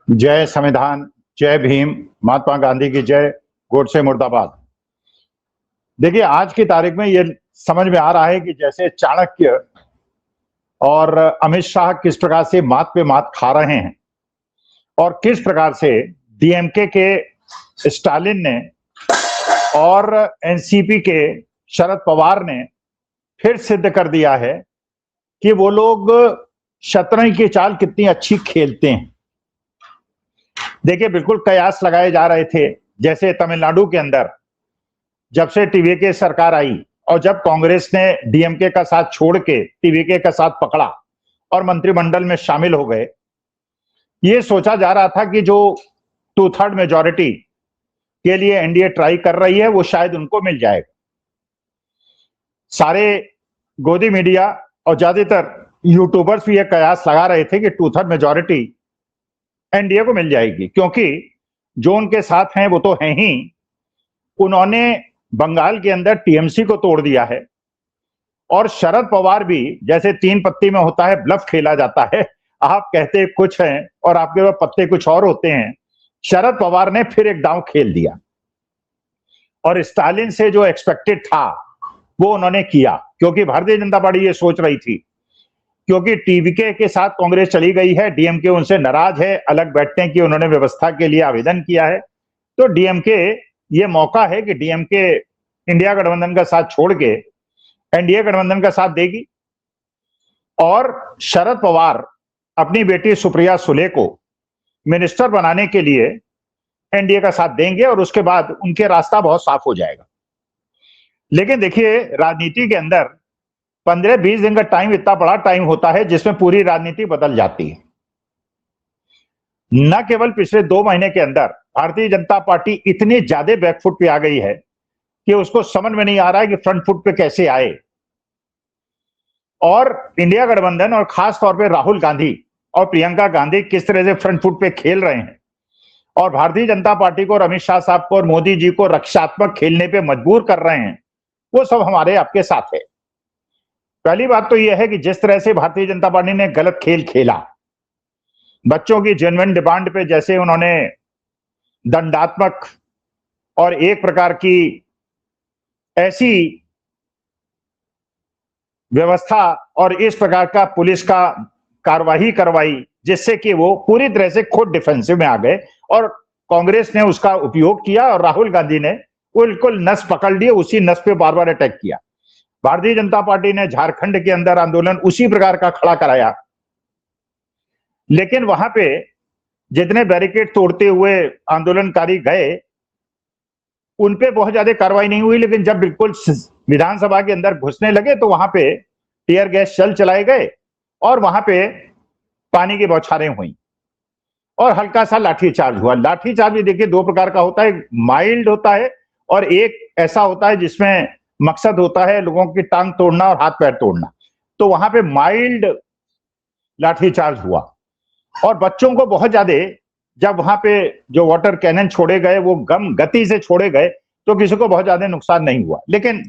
जय संविधान, जय भीम, महात्मा गांधी की जय, गोडसे मुर्दाबाद। देखिए, आज की तारीख में ये समझ में आ रहा है कि जैसे चाणक्य और अमित शाह किस प्रकार से मात पे मात खा रहे हैं और किस प्रकार से डीएमके के स्टालिन ने और एनसीपी के शरद पवार ने फिर सिद्ध कर दिया है कि वो लोग शतरंज की चाल कितनी अच्छी खेलते हैं। देखिए, बिल्कुल कयास लगाए जा रहे थे, जैसे तमिलनाडु के अंदर जब से टीवीके सरकार आई और जब कांग्रेस ने डीएमके का साथ छोड़ के टीवीके का साथ पकड़ा और मंत्रिमंडल में शामिल हो गए, ये सोचा जा रहा था कि जो 2/3 मेजॉरिटी के लिए एनडीए ट्राई कर रही है वो शायद उनको मिल जाएगा। सारे गोदी मीडिया और ज्यादातर यूट्यूबर्स भी ये कयास लगा रहे थे कि 2/3 मेजॉरिटी एनडीए को मिल जाएगी, क्योंकि जो उनके साथ हैं वो तो हैं ही, उन्होंने बंगाल के अंदर टीएमसी को तोड़ दिया है। और शरद पवार भी, जैसे 3 पत्ती में होता है ब्लफ खेला जाता है, आप कहते कुछ हैं और आपके पास पत्ते कुछ और होते हैं। शरद पवार ने फिर एक दांव खेल दिया और स्टालिन से जो एक्सपेक्टेड था वो उन्होंने किया, क्योंकि भारतीय जनता पार्टी ये सोच रही थी, क्योंकि टीवीके के साथ कांग्रेस चली गई है, डीएमके उनसे नाराज है, अलग बैठने की उन्होंने व्यवस्था के लिए आवेदन किया है, तो डीएमके ये मौका है कि डीएमके इंडिया गठबंधन का साथ छोड़ के एनडीए गठबंधन का साथ देगी और शरद पवार अपनी बेटी सुप्रिया सुले को मिनिस्टर बनाने के लिए एनडीए का साथ देंगे और उसके बाद उनके रास्ता बहुत साफ हो जाएगा। लेकिन देखिए, राजनीति के अंदर 15-20 दिन का टाइम इतना बड़ा टाइम होता है जिसमें पूरी राजनीति बदल जाती है। न केवल पिछले 2 महीने के अंदर भारतीय जनता पार्टी इतनी ज्यादा बैकफुट पे आ गई है कि उसको समझ में नहीं आ रहा है कि फ्रंट फुट पे कैसे आए, और इंडिया गठबंधन और खास तौर पे राहुल गांधी और प्रियंका गांधी किस तरह से फ्रंट फुट पे खेल रहे हैं और भारतीय जनता पार्टी को और अमित शाह साहब को और मोदी जी को रक्षात्मक खेलने पे मजबूर कर रहे हैं, वो सब हमारे आपके साथ है। पहली बात तो यह है कि जिस तरह से भारतीय जनता पार्टी ने गलत खेल खेला, बच्चों की जेन्युइन डिमांड पे जैसे उन्होंने दंडात्मक और एक प्रकार की ऐसी व्यवस्था और इस प्रकार का पुलिस का कार्रवाई करवाई जिससे कि वो पूरी तरह से खुद डिफेंसिव में आ गए और कांग्रेस ने उसका उपयोग किया और राहुल गांधी ने बिल्कुल नस पकड़ लिए, उसी नस पे बार बार अटैक किया। भारतीय जनता पार्टी ने झारखंड के अंदर आंदोलन उसी प्रकार का खड़ा कराया, लेकिन वहां पे जितने बैरिकेड तोड़ते हुए आंदोलनकारी गए उन पे बहुत ज्यादा कार्रवाई नहीं हुई, लेकिन जब बिल्कुल विधानसभा के अंदर घुसने लगे तो वहां पे टीयर गैस शेल चलाए गए और वहां पे पानी की बौछारें हुई और हल्का सा लाठीचार्ज हुआ। लाठीचार्ज भी देखिए 2 प्रकार का होता है, माइल्ड होता है और एक ऐसा होता है जिसमें मकसद होता है लोगों की टांग तोड़ना और हाथ पैर तोड़ना। तो वहां पे माइल्ड लाठीचार्ज हुआ और बच्चों को बहुत ज्यादा, जब वहां पे जो वाटर कैनन छोड़े गए वो गम गति से छोड़े गए तो किसी को बहुत ज्यादा नुकसान नहीं हुआ। लेकिन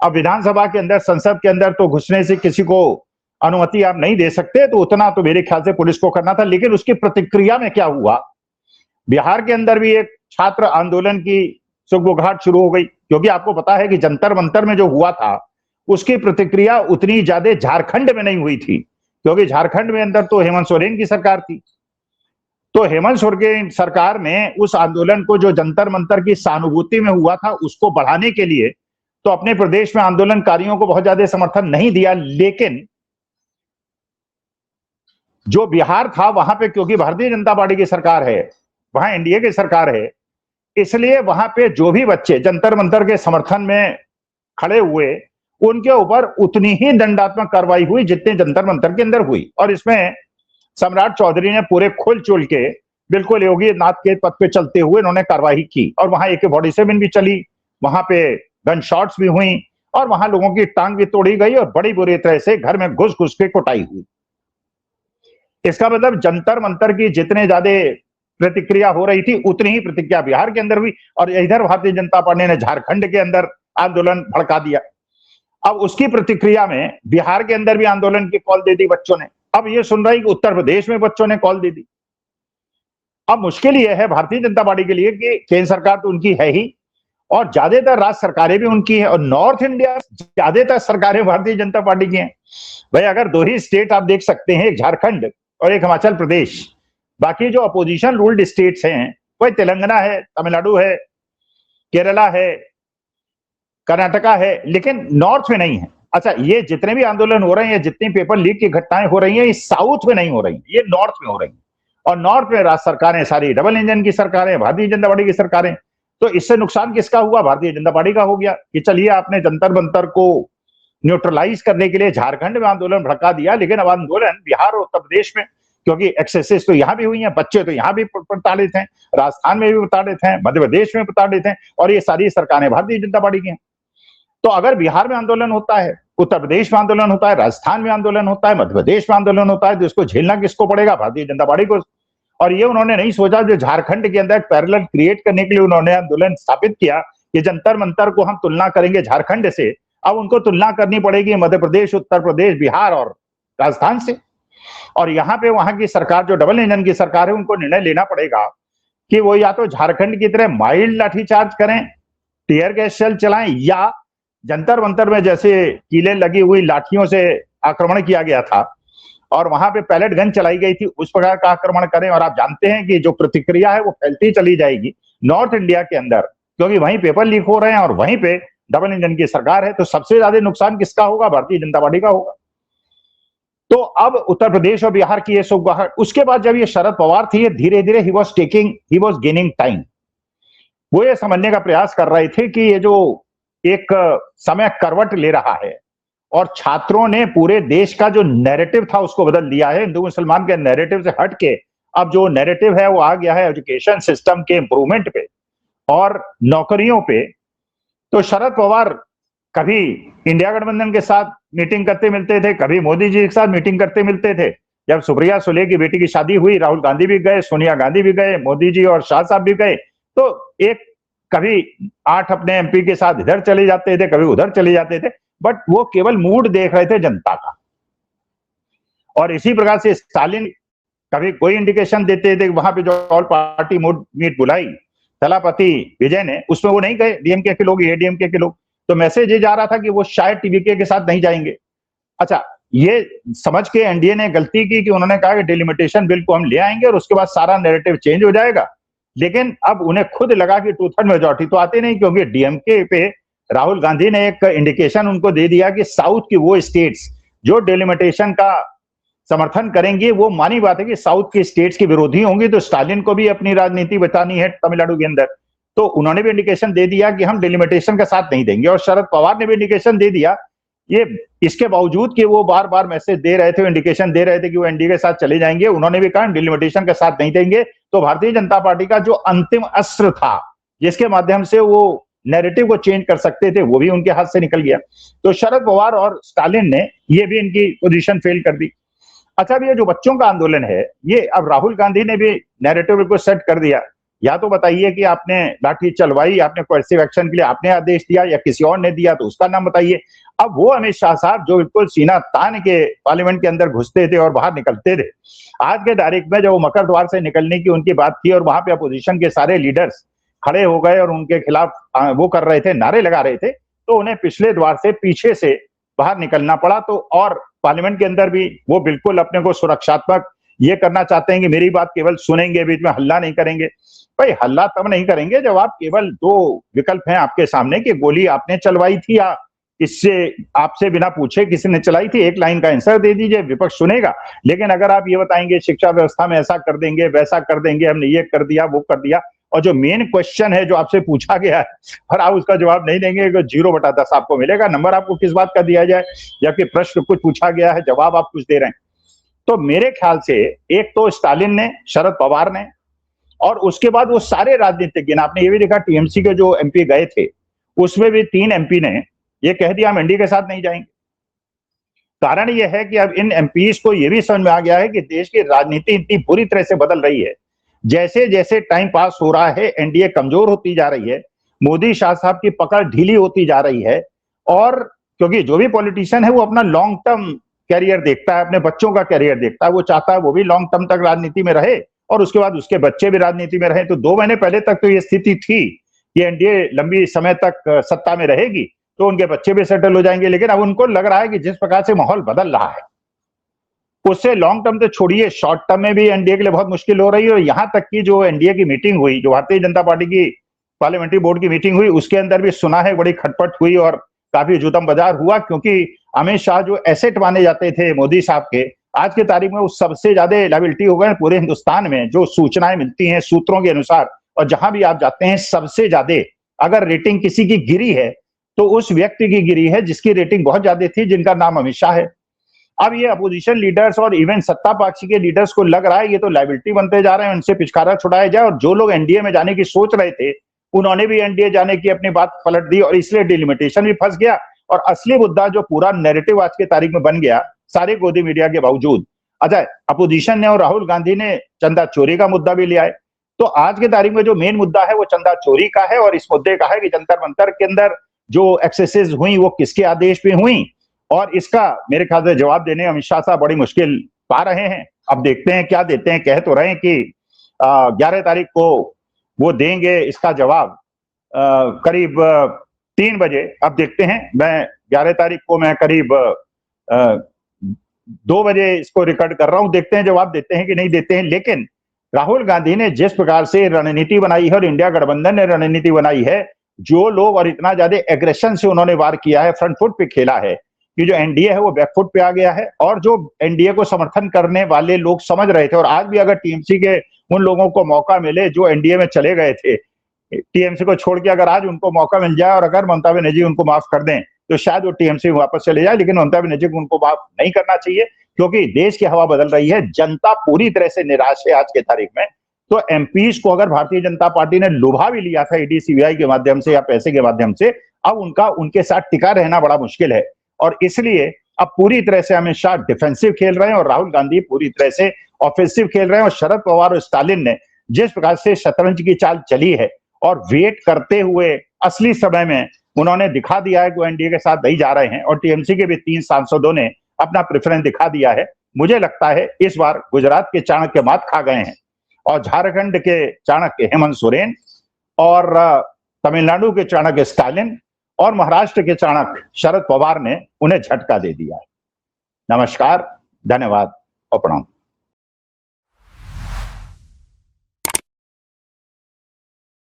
अब विधानसभा के अंदर, संसद के अंदर तो घुसने से किसी को अनुमति आप नहीं दे सकते, तो उतना तो मेरे ख्याल से पुलिस को करना था। लेकिन उसकी प्रतिक्रिया में क्या हुआ, बिहार के अंदर भी एक छात्र आंदोलन की सुगबुगाहट शुरू हो गई, क्योंकि आपको पता है कि जंतर मंतर में जो हुआ था उसकी प्रतिक्रिया उतनी ज्यादा झारखंड में नहीं हुई थी, क्योंकि झारखंड में अंदर तो हेमंत सोरेन की सरकार थी। तो हेमंत सोरेन सरकार ने उस आंदोलन को जो जंतर मंतर की सहानुभूति में हुआ था उसको बढ़ाने के लिए तो अपने प्रदेश में आंदोलनकारियों को बहुत ज्यादा समर्थन नहीं दिया। लेकिन जो बिहार था वहां पे, क्योंकि भारतीय जनता पार्टी की सरकार है, वहां एनडीए की सरकार है, इसलिए वहां पे जो भी बच्चे जंतर मंतर के समर्थन में खड़े हुए उनके ऊपर उतनी ही दंडात्मक कार्रवाई हुई जितने जंतर मंतर के अंदर हुई। और इसमें सम्राट चौधरी ने पूरे खुल चुल के बिल्कुल योगी नाथ के पथ पे चलते हुए इन्होंने कार्रवाई की और वहां AK-47 भी चली, वहां पे गन शॉट्स भी हुई और वहां लोगों की टांग भी तोड़ी गई और बड़ी बुरी तरह से घर में घुस घुस के कुटाई हुई। इसका मतलब जंतर मंतर की जितने ज्यादा प्रतिक्रिया हो रही थी उतनी ही प्रतिक्रिया बिहार के अंदर हुई और इधर भारतीय जनता पार्टी ने झारखंड के अंदर आंदोलन भड़का दिया। अब उसकी प्रतिक्रिया में बिहार के अंदर भी आंदोलन की कॉल दे दी बच्चों ने। अब ये सुन रही कि उत्तर प्रदेश में बच्चों ने कॉल दे दी। अब मुश्किल यह है भारतीय जनता पार्टी के लिए कि केंद्र सरकार तो उनकी है ही, और ज्यादातर राज्य सरकारें भी उनकी है, और नॉर्थ इंडिया ज्यादातर सरकारें भारतीय जनता पार्टी की हैं। भाई अगर दो ही स्टेट आप देख सकते हैं, एक झारखंड और एक हिमाचल प्रदेश, बाकी जो अपोजिशन रूल्ड स्टेट्स हैं वह तेलंगाना है, तमिलनाडु है, केरला है, कर्नाटका है, लेकिन नॉर्थ में नहीं है। अच्छा, ये जितने भी आंदोलन हो रहे हैं, जितनी पेपर लीक की घटनाएं हो रही हैं, ये साउथ में नहीं हो रही, ये नॉर्थ में हो रही हैं। और नॉर्थ में राज्य सरकारें सारी डबल इंजन की सरकारें, भारतीय जनता पार्टी की सरकारें। तो इससे नुकसान किसका हुआ? भारतीय जनता पार्टी का हो गया कि चलिए आपने जंतर मंतर को न्यूट्रलाइज करने के लिए झारखंड में आंदोलन भड़का दिया, लेकिन अब आंदोलन बिहार और उत्तर प्रदेश में, क्योंकि एक्सेसेस तो यहां भी हुई हैं, बच्चे तो यहां भी प्रताड़ित हैं, राजस्थान में भी प्रताड़ित हैं, मध्य प्रदेश में प्रताड़ित हैं, और ये सारी सरकारें भारतीय जनता पार्टी की हैं। तो अगर बिहार में आंदोलन होता है, उत्तर प्रदेश में आंदोलन होता है, राजस्थान में आंदोलन होता है, मध्य प्रदेश में आंदोलन होता है, तो इसको झेलना किसको पड़ेगा? भारतीय जनता पार्टी को। और ये उन्होंने नहीं सोचा, जो झारखंड के अंदर एक पैरेलल क्रिएट करने के लिए उन्होंने आंदोलन स्थापित किया कि जंतर मंतर को हम तुलना करेंगे झारखंड से, अब उनको तुलना करनी पड़ेगी मध्य प्रदेश, उत्तर प्रदेश, बिहार और राजस्थान से। और यहाँ पे वहां की सरकार जो डबल इंजन की सरकार है, उनको निर्णय लेना पड़ेगा कि वो या तो झारखंड की तरह माइल्ड लाठीचार्ज करें, टीयर गैस शेल चलाएं, या जंतर मंतर में जैसे कीले लगी हुई लाठियों से आक्रमण किया गया था और वहां पे पैलेट गन चलाई गई थी, उस प्रकार का आक्रमण करें। और आप जानते हैं कि जो प्रतिक्रिया है वो फैलती चली जाएगी नॉर्थ इंडिया के अंदर, क्योंकि वहीं पेपर लीक हो रहे हैं और वहीं पे डबल इंजन की सरकार है। तो सबसे ज्यादा नुकसान किसका होगा? भारतीय जनता पार्टी का होगा। तो अब उत्तर प्रदेश और बिहार की ये सुगबुगाहट, उसके बाद जब ये शरद पवार थी, धीरे धीरे ही वॉज गेनिंग टाइम। वो ये समझने का प्रयास कर रहे थे कि ये जो एक समय करवट ले रहा है, और छात्रों ने पूरे देश का जो नैरेटिव था उसको बदल दिया है। हिंदू मुसलमान के नैरेटिव से हट के अब जो नैरेटिव है वो आ गया है एजुकेशन सिस्टम के इंप्रूवमेंट पे और नौकरियों पे। तो शरद पवार कभी इंडिया गठबंधन के साथ मीटिंग करते मिलते थे, कभी मोदी जी के साथ मीटिंग करते मिलते थे। जब सुप्रिया सुले की बेटी की शादी हुई, राहुल गांधी भी गए, सोनिया गांधी भी गए, मोदी जी और शाह साहब भी गए। तो एक कभी 8 अपने एमपी के साथ इधर चले जाते थे, कभी उधर चले जाते थे, बट वो केवल मूड देख रहे थे जनता का। और इसी प्रकार से स्टालिन कभी कोई इंडिकेशन देते थे, वहां पे जो ऑल पार्टी मीट बुलाई थलापति विजय ने, उसमें वो नहीं गए, डीएमके के लोग, एडीएमके के लोग। तो मैसेज ये जा रहा था कि वो शायद टीवीके के साथ नहीं जाएंगे। अच्छा, ये समझ के एनडीए ने गलती की कि उन्होंने कहा कि डिलिमिटेशन बिल को हम ले आएंगे और उसके बाद सारा नैरेटिव चेंज हो जाएगा। लेकिन अब उन्हें खुद लगा कि 2/3 मेजॉरिटी तो आती नहीं, क्योंकि डीएमके पे राहुल गांधी ने एक इंडिकेशन उनको दे दिया कि साउथ की वो स्टेट्स जो डिलिमिटेशन का समर्थन करेंगे, वो मानी बात है कि साउथ की स्टेट्स की विरोधी होंगी। तो स्टालिन को भी अपनी राजनीति बतानी है तमिलनाडु के अंदर, तो उन्होंने भी इंडिकेशन दे दिया कि हम डिलिमिटेशन का साथ नहीं देंगे। और शरद पवार ने भी इंडिकेशन दे दिया, ये इसके बावजूद कि वो बार बार मैसेज दे रहे थे, इंडिकेशन दे रहे थे कि वो एनडीए के साथ चले जाएंगे, उन्होंने भी कहा डिलिमिटेशन का साथ नहीं देंगे। तो भारतीय जनता पार्टी का जो अंतिम अस्त्र था, जिसके माध्यम से वो नैरेटिव को चेंज कर सकते थे, वो भी उनके हाथ से निकल गया। तो शरद पवार और स्टालिन ने ये भी इनकी पोजीशन फेल कर दी। अच्छा, अब ये जो बच्चों का आंदोलन है, ये अब राहुल गांधी ने भी नैरेटिव को सेट कर दिया। या तो बताइए कि आपने लाठी चलवाई, आपने कोएर्सिव एक्शन के लिए आपने आदेश दिया, या किसी और ने दिया, तो उसका नाम बताइए। अब वो अमित शाह साहब जो बिल्कुल सीना तान के पार्लियामेंट के अंदर घुसते थे और बाहर निकलते थे, आज के तारीख में जब वो मकर द्वार से निकलने की उनकी बात थी और वहां पे अपोजिशन के सारे लीडर्स खड़े हो गए और उनके खिलाफ वो कर रहे थे, नारे लगा रहे थे, तो उन्हें पिछले द्वार से पीछे से बाहर निकलना पड़ा। तो और पार्लियामेंट के अंदर भी वो बिल्कुल अपने को सुरक्षात्मक ये करना चाहते हैं कि मेरी बात केवल सुनेंगे, बीच में हल्ला नहीं करेंगे। भाई हल्ला तब नहीं करेंगे जब आप केवल 2 विकल्प हैं आपके सामने कि गोली आपने चलवाई थी या इससे आपसे बिना पूछे किसी ने चलाई थी, एक लाइन का आंसर दे दीजिए, विपक्ष सुनेगा। लेकिन अगर आप ये बताएंगे शिक्षा व्यवस्था में ऐसा कर देंगे, वैसा कर देंगे, हमने ये कर दिया, वो कर दिया, और जो मेन क्वेश्चन है जो आपसे पूछा गया है और आप उसका जवाब नहीं देंगे, तो 0/10 आपको मिलेगा। नंबर आपको किस बात का दिया जाए, जबकि प्रश्न कुछ पूछा गया है, जवाब आप कुछ दे रहे हैं। तो मेरे ख्याल से एक तो स्टालिन ने, शरद पवार ने, और उसके बाद वो सारे राजनीतिज्ञ, आपने ये भी देखा टीएमसी के जो एमपी गए थे उसमें भी 3 एमपी ने ये कह दिया हम एनडीए के साथ नहीं जाएंगे। कारण यह है कि अब इन एमपीज को यह भी समझ में आ गया है कि देश की राजनीति इतनी बुरी तरह से बदल रही है, जैसे जैसे टाइम पास हो रहा है एनडीए कमजोर होती जा रही है, मोदी शाह साहब की पकड़ ढीली होती जा रही है। और क्योंकि जो भी पॉलिटिशियन है वो अपना लॉन्ग टर्म कैरियर देखता है, अपने बच्चों का कैरियर देखता है, वो चाहता है वो भी लॉन्ग टर्म तक राजनीति में रहे और उसके बाद उसके बच्चे भी राजनीति में रहे। तो 2 महीने पहले तक तो ये स्थिति थी कि एनडीए लंबी समय तक सत्ता में रहेगी तो उनके बच्चे भी सेटल हो जाएंगे, लेकिन अब उनको लग रहा है कि जिस प्रकार से माहौल बदल रहा है उससे लॉन्ग टर्म तो छोड़िए, शॉर्ट टर्म में भी एनडीए के लिए बहुत मुश्किल हो रही है। और यहां तक कि जो एनडीए की मीटिंग हुई, जो भारतीय जनता पार्टी की पार्लियामेंट्री बोर्ड की मीटिंग हुई, उसके अंदर भी सुना है बड़ी खटपट हुई और काफी जुतम बाजार हुआ, क्योंकि अमित शाह जो एसेट माने जाते थे मोदी साहब के, आज की तारीख में वो सबसे ज्यादा लायबिलिटी हो गए पूरे हिंदुस्तान में। जो सूचनाएं मिलती हैं सूत्रों के अनुसार, और जहां भी आप जाते हैं सबसे ज्यादा अगर रेटिंग किसी की गिरी है तो उस व्यक्ति की गिरी है जिसकी रेटिंग बहुत ज्यादा थी, जिनका नाम अमित शाह है। अब ये अपोजिशन लीडर्स और इवन सत्ता पक्ष के लीडर्स को लग रहा है ये तो लायबिलिटी बनते जा रहे हैं, उनसे पिचकारा छुड़ाया जाए। और जो लोग एनडीए में जाने की सोच रहे थे उन्होंने भी एनडीए जाने की अपनी बात पलट दी और इसलिए डिलिमिटेशन भी फंस गया। और असली मुद्दा जो पूरा नैरेटिव आज की तारीख में बन गया सारे गोदी मीडिया के बावजूद, अच्छा अपोजिशन ने और राहुल गांधी ने चंदा चोरी का मुद्दा भी लिया है। तो आज की तारीख में जो मेन मुद्दा है वो चंदा चोरी का है और इस मुद्दे का है कि जंतर मंतर के अंदर जो एक्सेसेस हुई वो किसके आदेश पे हुई, और इसका मेरे ख्याल से जवाब देने अमित शाह साहब बड़ी मुश्किल पा रहे हैं। अब देखते हैं क्या देते हैं। कह तो रहे हैं कि 11 तारीख को वो देंगे इसका जवाब करीब 3 बजे। अब देखते हैं, मैं 11 तारीख को मैं करीब 2 बजे इसको रिकॉर्ड कर रहा हूं, देखते हैं जवाब देते हैं कि नहीं देते हैं। लेकिन राहुल गांधी ने जिस प्रकार से रणनीति बनाई है और इंडिया गठबंधन ने रणनीति बनाई है, जो लोग और इतना ज्यादा एग्रेशन से उन्होंने वार किया है, फ्रंट फुट पे खेला है, कि जो एनडीए है वो बैकफुट पे आ गया है। और जो एनडीए को समर्थन करने वाले लोग समझ रहे थे, और आज भी अगर टीएमसी के उन लोगों को मौका मिले जो एनडीए में चले गए थे, टीएमसी को छोड़ के अगर आज उनको मौका मिल जाए और अगर ममता बनर्जी उनको माफ कर दें तो शायद वो टीएमसी वापस चले जाए, लेकिन ममता बनर्जी को उनको माफ नहीं करना चाहिए क्योंकि देश की हवा बदल रही है। जनता पूरी तरह से निराश है आज के तारीख में। तो एमपीज को अगर भारतीय जनता पार्टी ने लुभा भी लिया था ईडी सीबीआई के माध्यम से या पैसे के माध्यम से, अब उनका उनके साथ टिका रहना बड़ा मुश्किल है। और इसलिए अब पूरी तरह से अमित शाह डिफेंसिव खेल रहे हैं और राहुल गांधी पूरी तरह से ऑफेंसिव खेल रहे हैं। और शरद पवार और स्टालिन ने जिस प्रकार से शतरंज की चाल चली है और वेट करते हुए असली समय में उन्होंने दिखा दिया है कि वो एनडीए के साथ नहीं जा रहे हैं, और टीएमसी के भी 3 सांसदों ने अपना प्रेफरेंस दिखा दिया है। मुझे लगता है इस बार गुजरात के चाणक्य मात खा गए हैं और झारखंड के चाणक्य हेमंत सोरेन और तमिलनाडु के चाणक्य स्टालिन और महाराष्ट्र के चाणक्य शरद पवार ने उन्हें झटका दे दिया है। नमस्कार, धन्यवाद और प्रणाम।